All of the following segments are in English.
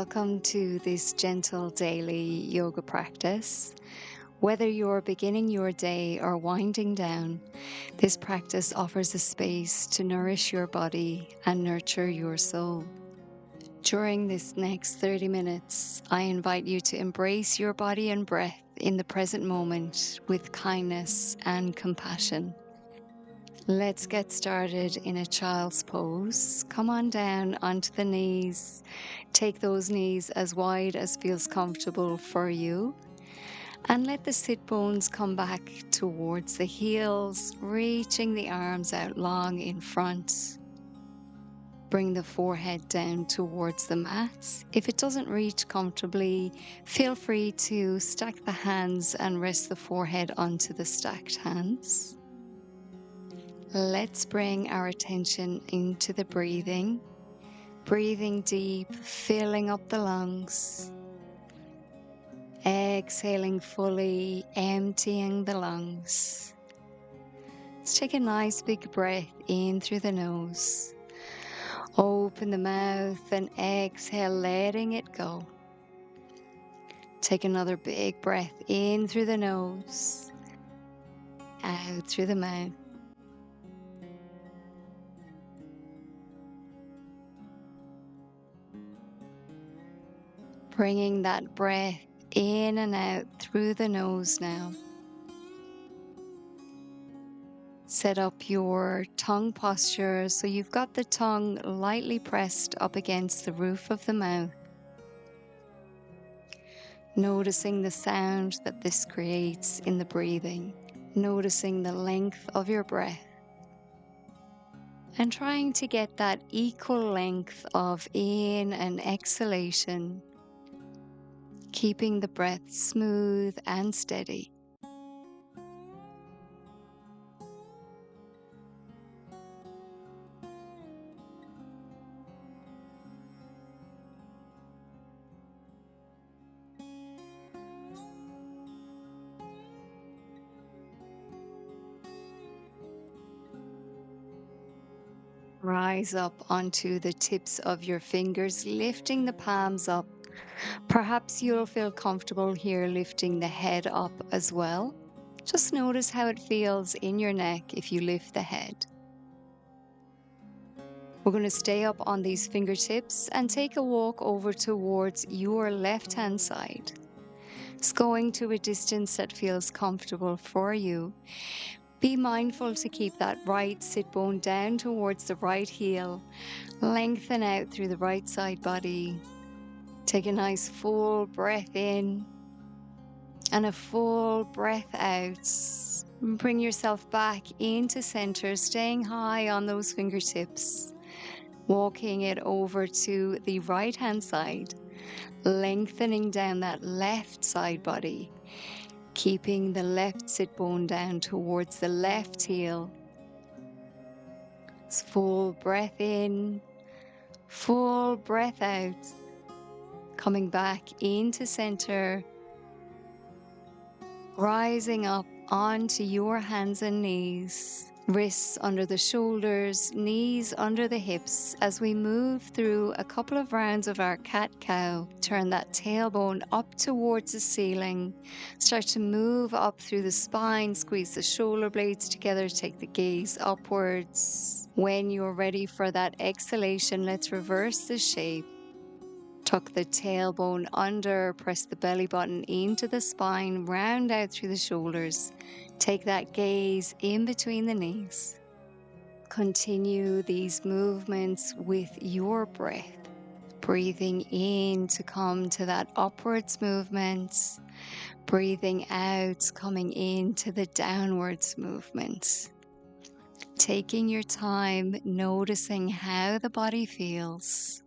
Welcome to this gentle daily yoga practice. Whether you're beginning your day or winding down, this practice offers a space to nourish your body and nurture your soul. During this next 30 minutes, I invite you to embrace your body and breath in the present moment with kindness and compassion. Let's get started in a child's pose. Come on down onto the knees. Take those knees as wide as feels comfortable for you. And let the sit bones come back towards the heels, reaching the arms out long in front. Bring the forehead down towards the mat. If it doesn't reach comfortably, feel free to stack the hands and rest the forehead onto the stacked hands. Let's bring our attention into the breathing. Breathing deep, filling up the lungs. Exhaling fully, emptying the lungs. Let's take a nice big breath in through the nose. Open the mouth and exhale, letting it go. Take another big breath in through the nose, out through the mouth. Bringing that breath in and out through the nose now. Set up your tongue posture so you've got the tongue lightly pressed up against the roof of the mouth. Noticing the sound that this creates in the breathing. Noticing the length of your breath. And trying to get that equal length of in and exhalation. Keeping the breath smooth and steady. Rise up onto the tips of your fingers, lifting the palms up. Perhaps you'll feel comfortable here lifting the head up as well. Just notice how it feels in your neck if you lift the head. We're going to stay up on these fingertips and take a walk over towards your left-hand side. It's going to a distance that feels comfortable for you. Be mindful to keep that right sit bone down towards the right heel. Lengthen out through the right side body. Take a nice full breath in and a full breath out. Bring yourself back into center, staying high on those fingertips. Walking it over to the right hand side. Lengthening down that left side body. Keeping the left sit bone down towards the left heel. Full breath in, full breath out. Coming back into center. Rising up onto your hands and knees. Wrists under the shoulders, knees under the hips. As we move through a couple of rounds of our cat-cow, turn that tailbone up towards the ceiling. Start to move up through the spine, squeeze the shoulder blades together, take the gaze upwards. When you're ready for that exhalation, let's reverse the shape. Tuck the tailbone under, press the belly button into the spine, round out through the shoulders. Take that gaze in between the knees. Continue these movements with your breath. Breathing in to come to that upwards movement. Breathing out, coming into the downwards movement. Taking your time, noticing how the body feels.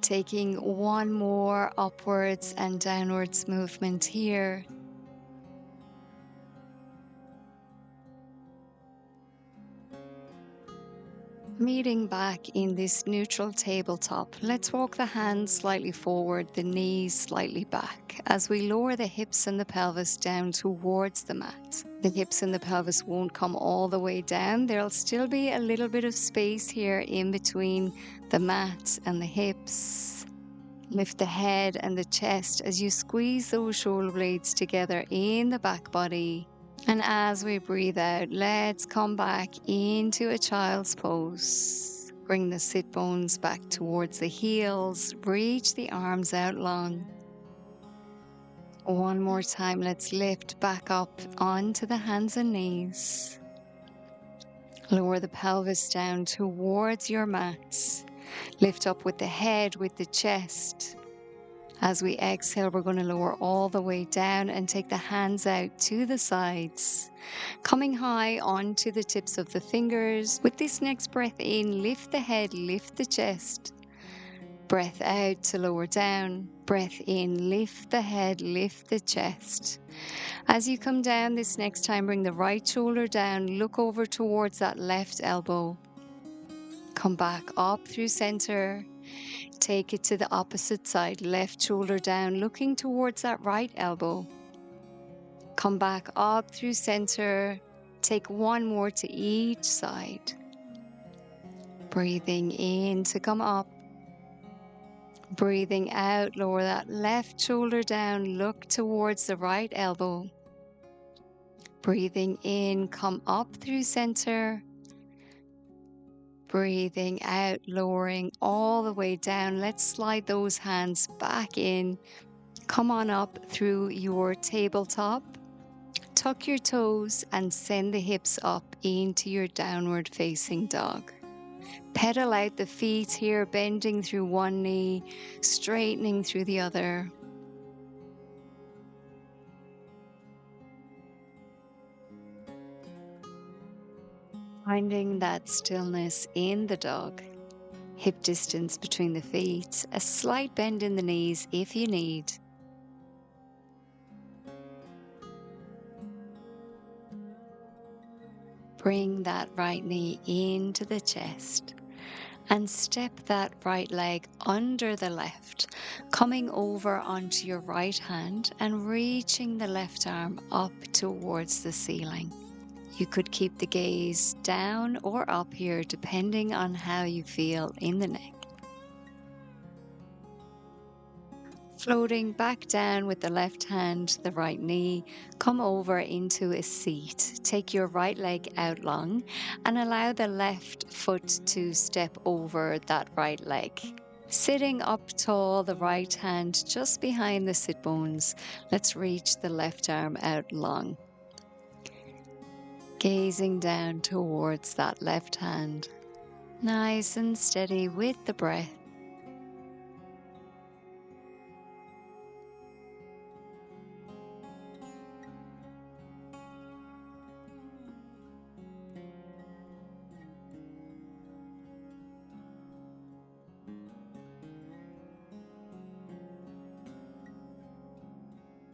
Taking one more upwards and downwards movement here. Meeting back in this neutral tabletop, let's walk the hands slightly forward, the knees slightly back, as we lower the hips and the pelvis down towards the mat. The hips and the pelvis won't come all the way down. There'll still be a little bit of space here in between the mat and the hips. Lift the head and the chest as you squeeze those shoulder blades together in the back body. And as we breathe out, let's come back into a child's pose. Bring the sit bones back towards the heels. Reach the arms out long. One more time, let's lift back up onto the hands and knees. Lower the pelvis down towards your mat. Lift up with the head, with the chest. As we exhale, we're going to lower all the way down and take the hands out to the sides. Coming high onto the tips of the fingers. With this next breath in, lift the head, lift the chest. Breath out to lower down. Breath in, lift the head, lift the chest. As you come down this next time, bring the right shoulder down, look over towards that left elbow. Come back up through center. Take it to the opposite side, left shoulder down, looking towards that right elbow. Come back up through center. Take one more to each side. Breathing in to come up. Breathing out, lower that left shoulder down, look towards the right elbow. Breathing in, come up through center. Breathing out, lowering all the way down. Let's slide those hands back in. Come on up through your tabletop. Tuck your toes and send the hips up into your downward facing dog. Pedal out the feet here, bending through one knee, straightening through the other. Finding that stillness in the dog. Hip distance between the feet, a slight bend in the knees if you need. Bring that right knee into the chest and step that right leg under the left, coming over onto your right hand and reaching the left arm up towards the ceiling. You could keep the gaze down or up here depending on how you feel in the neck. Floating back down with the left hand, the right knee, come over into a seat. Take your right leg out long and allow the left foot to step over that right leg. Sitting up tall, the right hand just behind the sit bones. Let's reach the left arm out long. Gazing down towards that left hand. Nice and steady with the breath.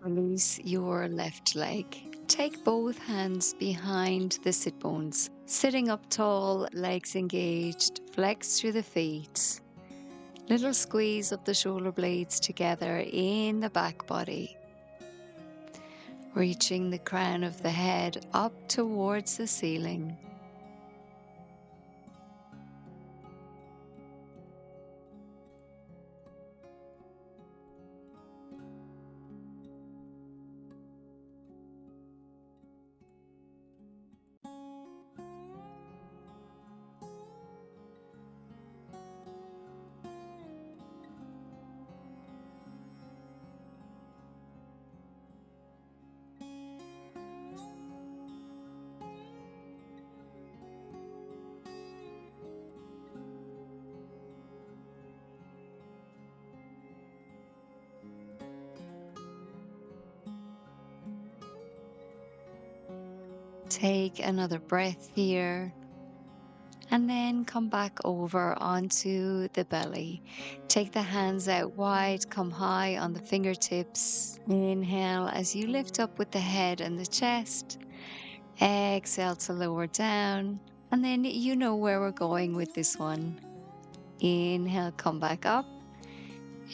Release your left leg. Take both hands behind the sit bones. Sitting up tall, legs engaged, flex through the feet. Little squeeze of the shoulder blades together in the back body. Reaching the crown of the head up towards the ceiling. Take another breath here And then come back over onto the belly. Take the hands out wide, come high on the fingertips. Inhale as you lift up with the head and the chest. Exhale to lower down. And then you know where we're going with this one. Inhale, come back up.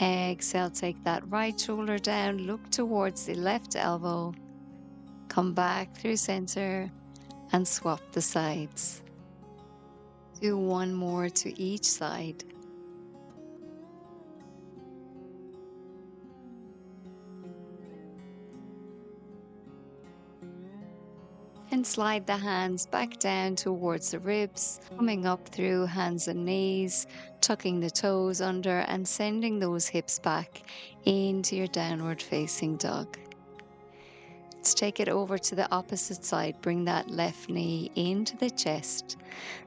Exhale, take that right shoulder down. Look towards the left elbow. Come back through center and swap the sides. Do one more to each side. And slide the hands back down towards the ribs, coming up through hands and knees, tucking the toes under and sending those hips back into your downward facing dog. Let's take it over to the opposite side. Bring that left knee into the chest.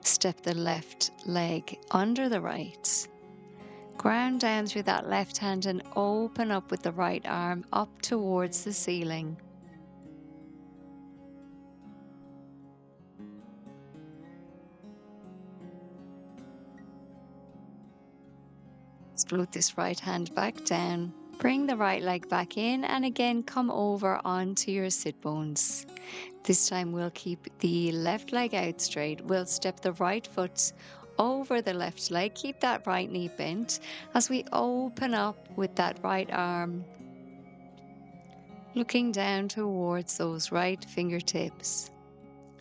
Step the left leg under the right. Ground down through that left hand and open up with the right arm up towards the ceiling. Float this right hand back down. Bring the right leg back in and again come over onto your sit bones. This time we'll keep the left leg out straight. We'll step the right foot over the left leg. Keep that right knee bent as we open up with that right arm. Looking down towards those right fingertips.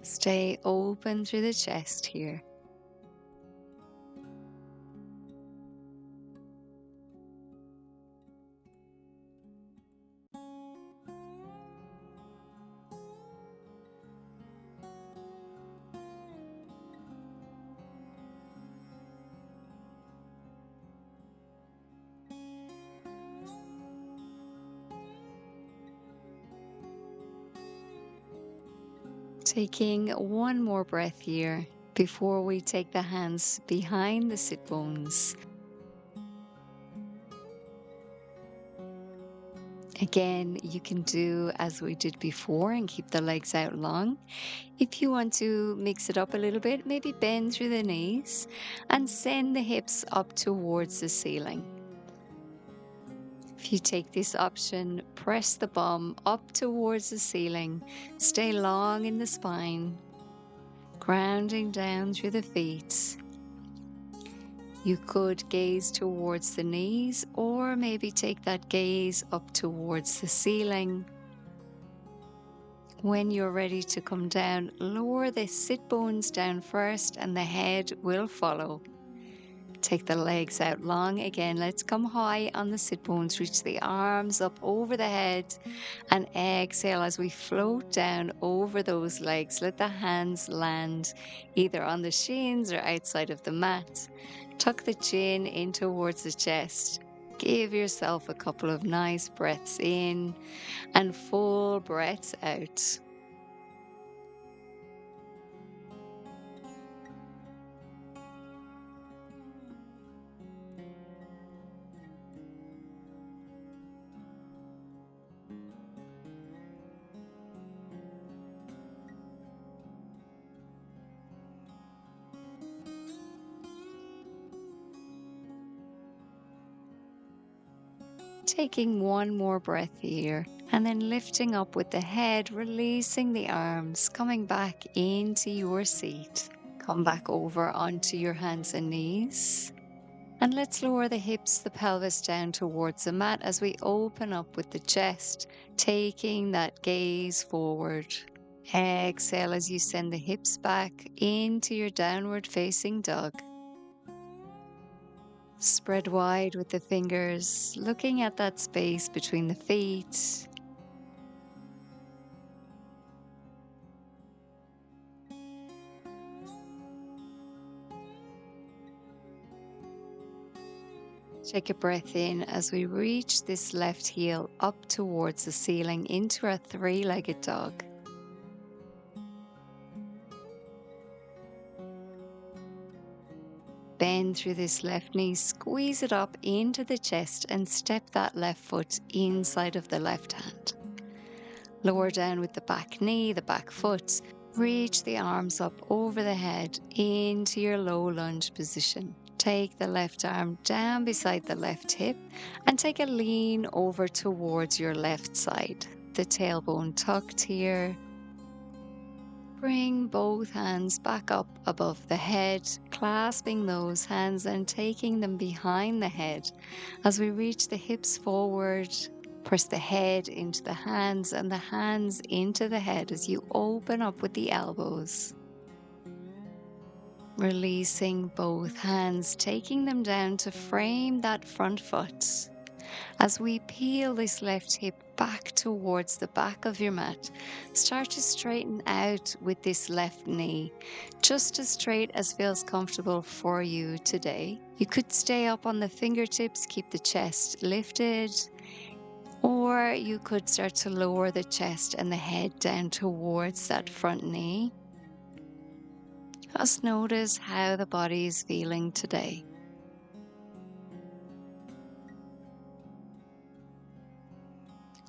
Stay open through the chest here. Taking one more breath here before we take the hands behind the sit bones. Again, you can do as we did before and keep the legs out long. If you want to mix it up a little bit, maybe bend through the knees and send the hips up towards the ceiling. If you take this option, press the bum up towards the ceiling. Stay long in the spine, grounding down through the feet. You could gaze towards the knees or maybe take that gaze up towards the ceiling. When you're ready to come down, lower the sit bones down first and the head will follow. Take the legs out long again. Let's come high on the sit bones. Reach the arms up over the head and exhale as we float down over those legs. Let the hands land either on the shins or outside of the mat. Tuck the chin in towards the chest. Give yourself a couple of nice breaths in and full breaths out. Taking one more breath here and then lifting up with the head, releasing the arms, coming back into your seat. Come back over onto your hands and knees. And let's lower the hips, the pelvis down towards the mat as we open up with the chest, taking that gaze forward. Exhale as you send the hips back into your downward facing dog. Spread wide with the fingers, looking at that space between the feet. Take a breath in as we reach this left heel up towards the ceiling into our three-legged dog. Bend through this left knee, squeeze it up into the chest and step that left foot inside of the left hand. Lower down with the back knee, the back foot, Reach the arms up over the head into your low lunge position. Take the left arm down beside the left hip and take a lean over towards your left side. The tailbone tucked here. Bring both hands back up above the head, clasping those hands and taking them behind the head. As we reach the hips forward, press the head into the hands and the hands into the head as you open up with the elbows. Releasing both hands, taking them down to frame that front foot. As we peel this left hip back towards the back of your mat, start to straighten out with this left knee, just as straight as feels comfortable for you today. You could stay up on the fingertips, keep the chest lifted, or you could start to lower the chest and the head down towards that front knee. Just notice how the body is feeling today.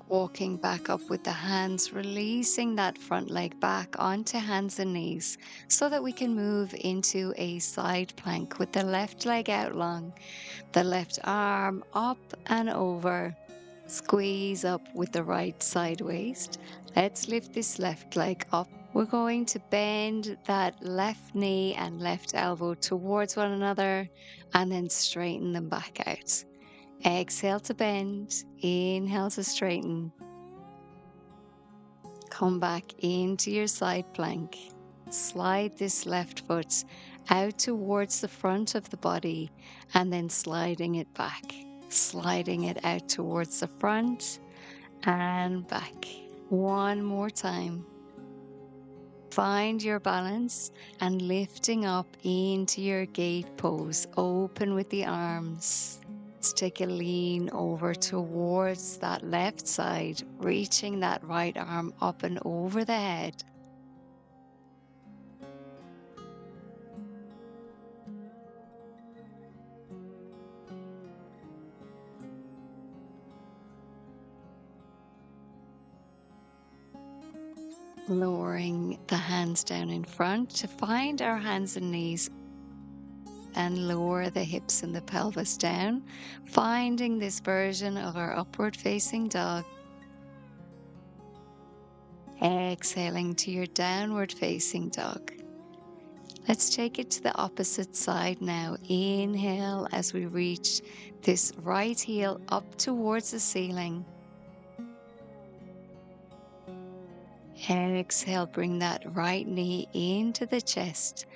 Walking back up with the hands, releasing that front leg back onto hands and knees so that we can move into a side plank with the left leg out long, the left arm up and over. Squeeze up with the right side waist. Let's lift this left leg up. We're going to bend that left knee and left elbow towards one another and then straighten them back out. Exhale to bend, inhale to straighten. Come back into your side plank. Slide this left foot out towards the front of the body and then sliding it back. Sliding it out towards the front and back. One more time. Find your balance and lifting up into your gate pose. Open with the arms. Let's take a lean over towards that left side, reaching that right arm up and over the head. Lowering the hands down in front to find our hands and knees and lower the hips and the pelvis down, finding this version of our upward facing dog. Exhaling to your downward facing dog. Let's take it to the opposite side now. Inhale as we reach this right heel up towards the ceiling. Exhale, bring that right knee into the chest.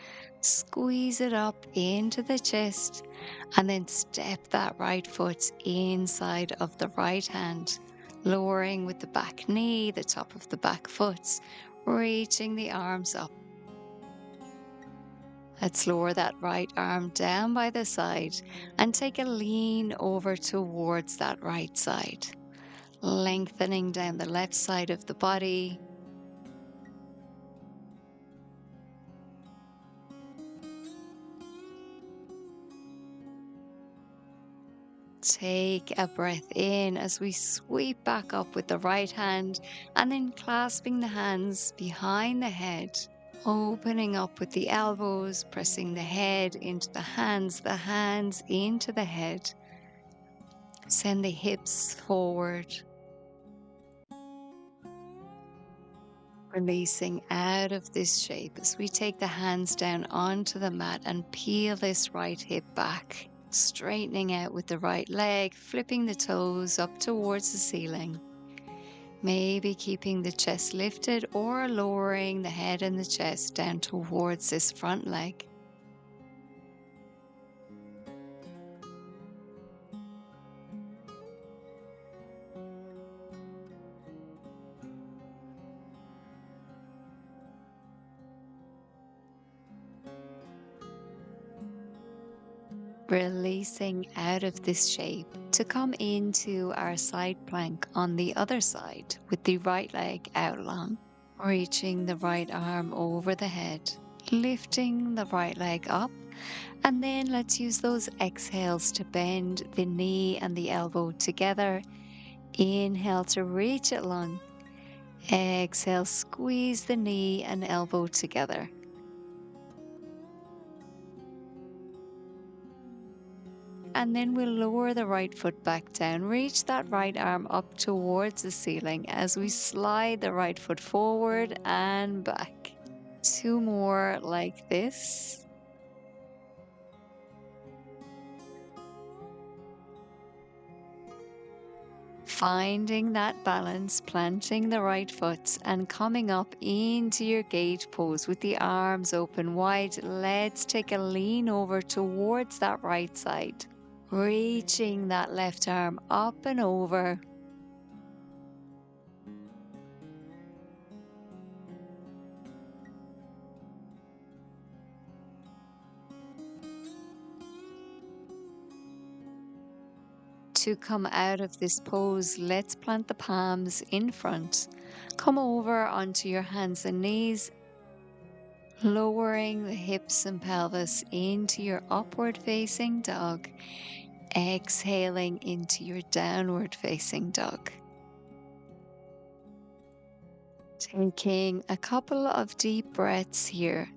Squeeze it up into the chest and then step that right foot inside of the right hand, lowering with the back knee, the top of the back foot, reaching the arms up. Let's lower that right arm down by the side and take a lean over towards that right side, lengthening down the left side of the body. Take a breath in as we sweep back up with the right hand and then clasping the hands behind the head, opening up with the elbows, pressing the head into the hands into the head. Send the hips forward. Releasing out of this shape as we take the hands down onto the mat and peel this right hip back. Straightening out with the right leg, flipping the toes up towards the ceiling. Maybe keeping the chest lifted or lowering the head and the chest down towards this front leg. Releasing out of this shape to come into our side plank on the other side with the right leg out long, reaching the right arm over the head, lifting the right leg up, and then let's use those exhales to bend the knee and the elbow together. Inhale to reach it long. Exhale, squeeze the knee and elbow together. And then we'll lower the right foot back down. Reach that right arm up towards the ceiling as we slide the right foot forward and back. Two more like this. Finding that balance, planting the right foot and coming up into your gate pose with the arms open wide. Let's take a lean over towards that right side. Reaching that left arm up and over. To come out of this pose, let's plant the palms in front. Come over onto your hands and knees, lowering the hips and pelvis into your upward facing dog. Exhaling into your downward facing dog. Taking a couple of deep breaths here.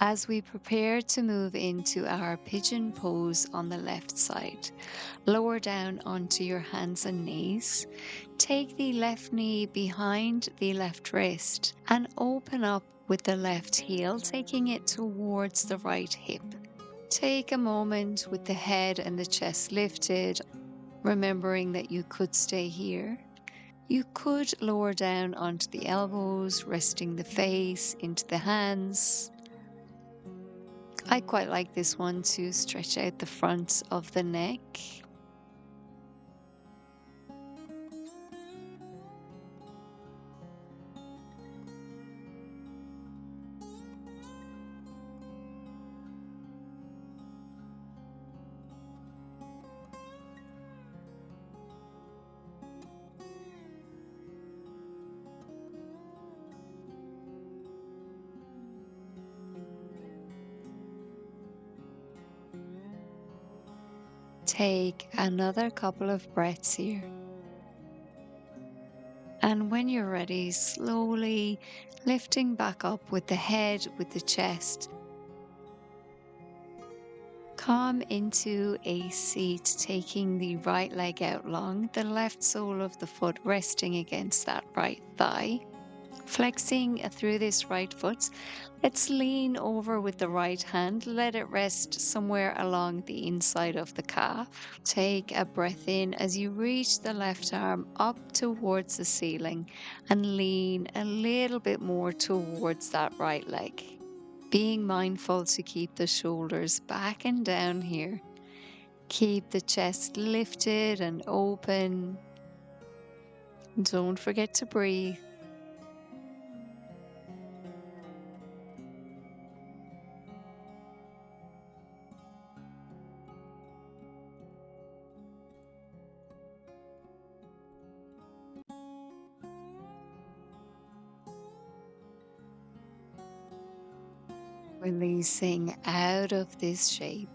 As we prepare to move into our pigeon pose on the left side, lower down onto your hands and knees. Take the left knee behind the left wrist and open up with the left heel, taking it towards the right hip. Take a moment with the head and the chest lifted, remembering that you could stay here. You could lower down onto the elbows, resting the face into the hands. I quite like this one to stretch out the front of the neck. Take another couple of breaths here. And when you're ready, slowly lifting back up with the head, with the chest. Come into a seat, taking the right leg out long, the left sole of the foot resting against that right thigh. Flexing through this right foot, let's lean over with the right hand. Let it rest somewhere along the inside of the calf. Take a breath in as you reach the left arm up towards the ceiling and lean a little bit more towards that right leg. Being mindful to keep the shoulders back and down here. Keep the chest lifted and open. Don't forget to breathe. Releasing out of this shape.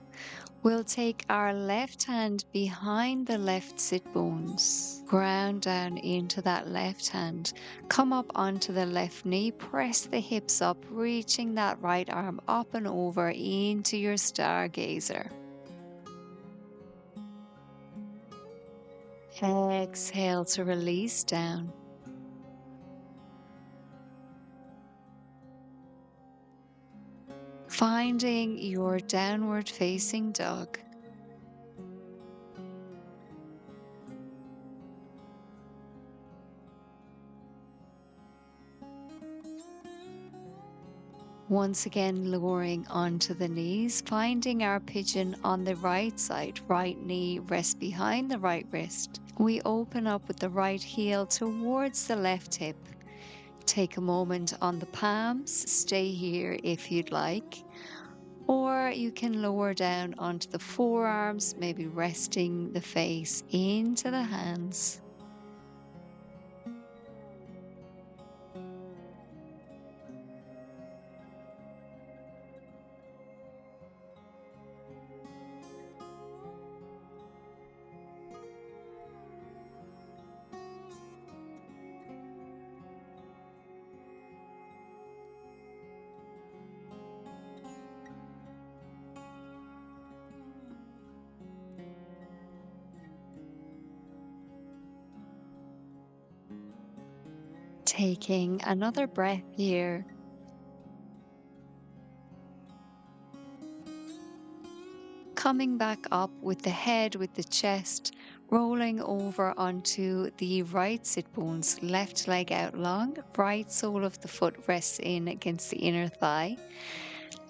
We'll take our left hand behind the left sit bones, ground down into that left hand, come up onto the left knee, press the hips up, reaching that right arm up and over into your stargazer. Exhale to release down. Finding your downward facing dog. Once again, lowering onto the knees, finding our pigeon on the right side, right knee rests behind the right wrist. We open up with the right heel towards the left hip. Take a moment on the palms, stay here if you'd like. Or you can lower down onto the forearms, maybe resting the face into the hands. Taking another breath here. Coming back up with the head, with the chest, rolling over onto the right sit bones, left leg out long, right sole of the foot rests in against the inner thigh.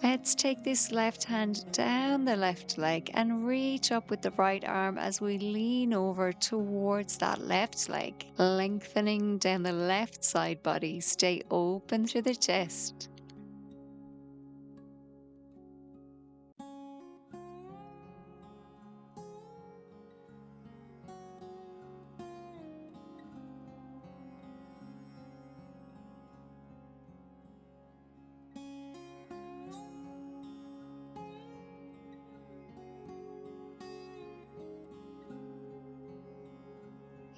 Let's take this left hand down the left leg and reach up with the right arm as we lean over towards that left leg, lengthening down the left side body. Stay open through the chest.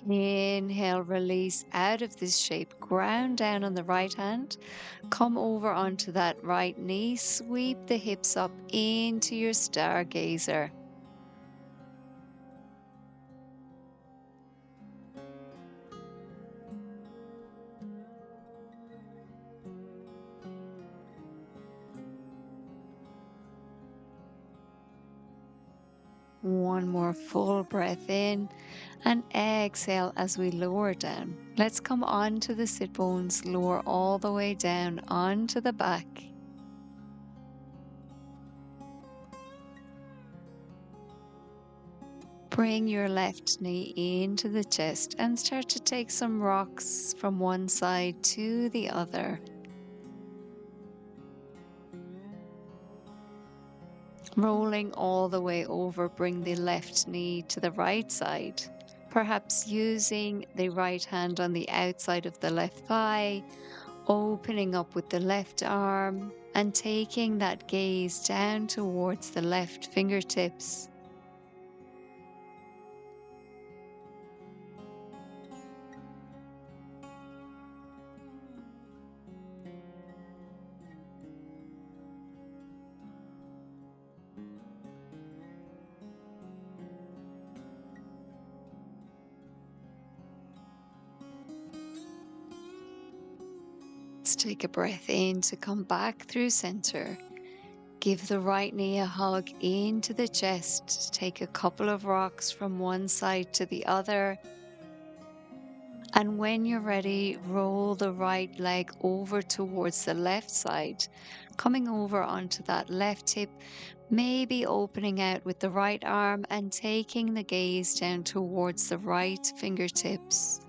Inhale, release out of this shape. Ground down on the right hand. Come over onto that right knee. Sweep the hips up into your stargazer. One more full breath in and exhale as we lower down. Let's come onto the sit bones, lower all the way down onto the back. Bring your left knee into the chest and start to take some rocks from one side to the other. Rolling all the way over, bring the left knee to the right side. Perhaps using the right hand on the outside of the left thigh, opening up with the left arm and taking that gaze down towards the left fingertips. Let's take a breath in to come back through center. Give the right knee a hug into the chest. Take a couple of rocks from one side to the other. And when you're ready, roll the right leg over towards the left side, coming over onto that left hip, maybe opening out with the right arm and taking the gaze down towards the right fingertips.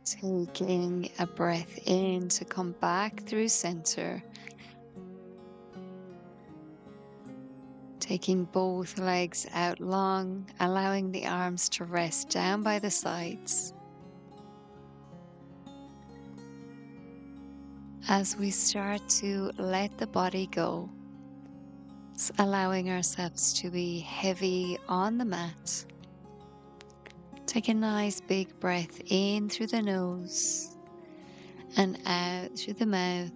Taking a breath in to come back through center. Taking both legs out long, allowing the arms to rest down by the sides. As we start to let the body go, allowing ourselves to be heavy on the mat. Take a nice big breath in through the nose and out through the mouth.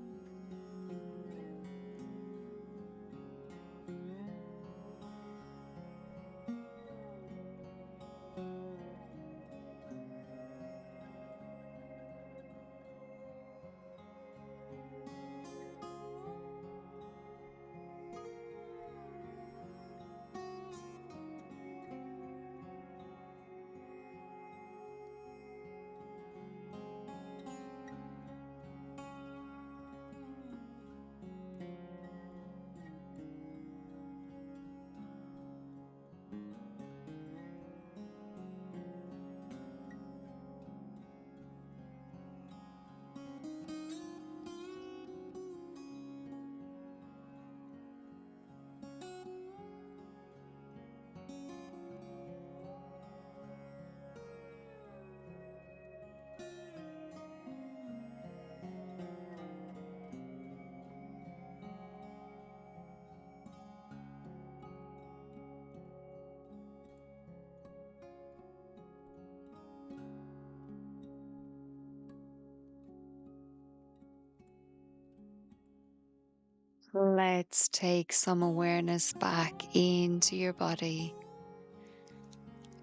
Let's take some awareness back into your body.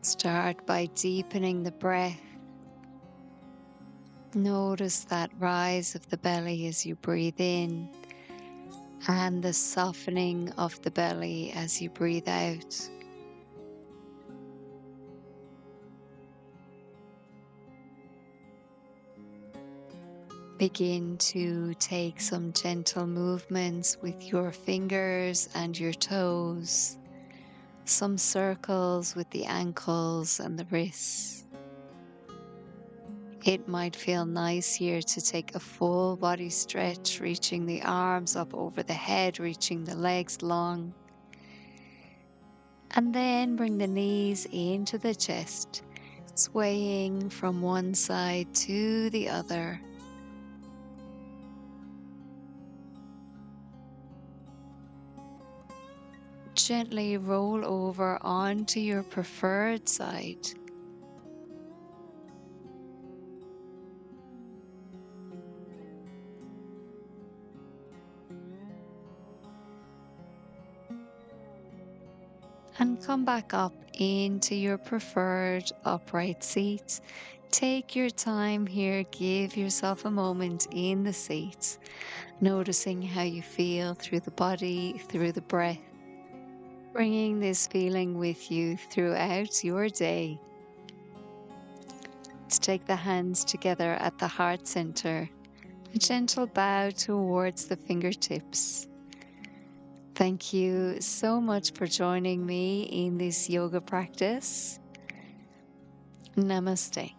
Start by deepening the breath. Notice that rise of the belly as you breathe in and the softening of the belly as you breathe out. Begin to take some gentle movements with your fingers and your toes, some circles with the ankles and the wrists. It might feel nice here to take a full body stretch, reaching the arms up over the head, reaching the legs long. And then bring the knees into the chest, swaying from one side to the other. Gently roll over onto your preferred side. And come back up into your preferred upright seat. Take your time here, give yourself a moment in the seat, noticing how you feel through the body, through the breath, bringing this feeling with you throughout your day. Let's take the hands together at the heart center, a gentle bow towards the fingertips. Thank you so much for joining me in this yoga practice. Namaste.